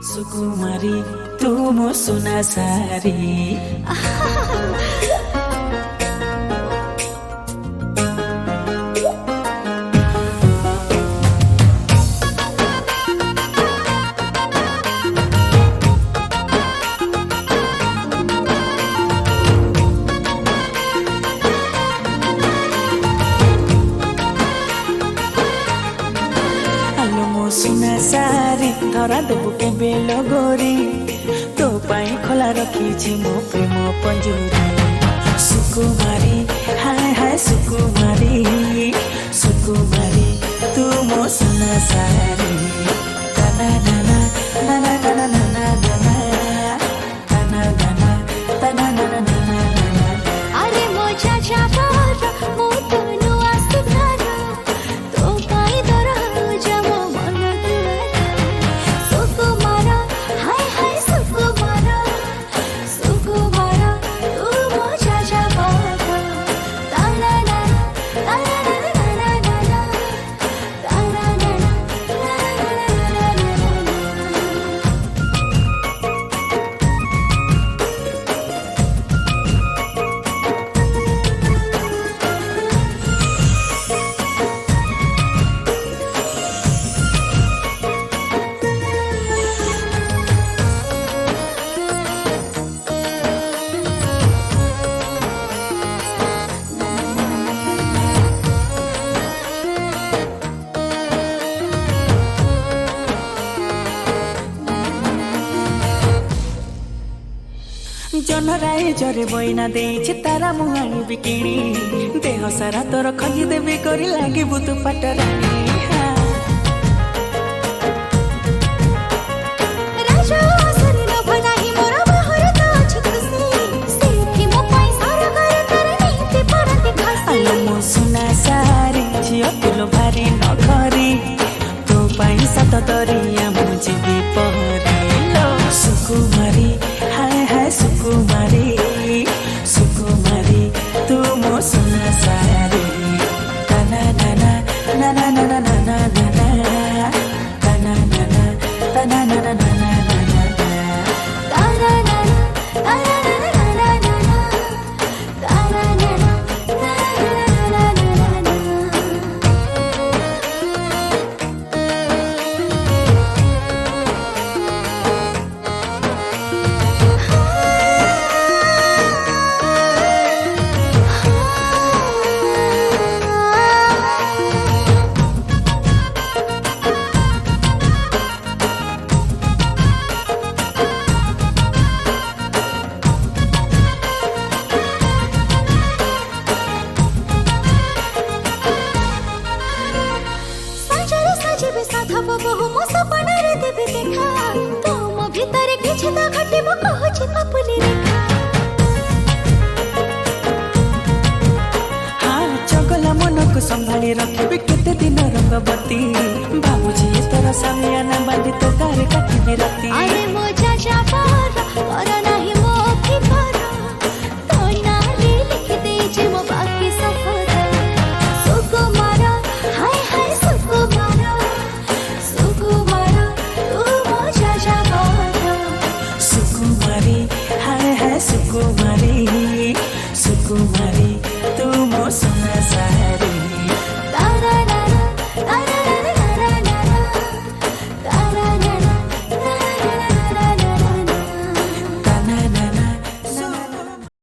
सुकुमारी तू मो सुना सारी सुना सारी धरा देबु के बेल गोरी तो पाई खोला रखी मो प्रेम पंजुरी सुकुमारी हाय हाय सुकुमारी सुकुमारी तू मो सुना सारी दाना दाना दाना दाना दाना दाना दाना दाना दाना दाना दाना अरे मो चाचा बारा मो तनु आसुतारा तो पाई दरा जमो जनराए जरे बइना देइछे तारा मुहानी बिकिनी देह सारा तोर खजी देबे करी लागे बुतु पटरानी राजा सरी न बनाही मोरा बाहर तो छिकसी सेठी मो पाई सारा कर करनी ते परते खासी मो सुना सारी झियो तुलो भारी न खरी तो पाई सात दरिया मु जीवी पहरी लो सुकुमारी हाय हाय सुकुमारी सुकुमारी तू मो सुना सारी दाना दाना दाना दाना दाना दाना दाना दाना दाना दाना दाना बहु मो सपना रे देबे देखा तो मो भीतर किछ त घटे मो कहछि पापुली रेखा हाँ चगला मन को संभाली रखबे केते दिन रंगवती बाबूजी तोरा सामियाना बांधी तो गारे काटी राती।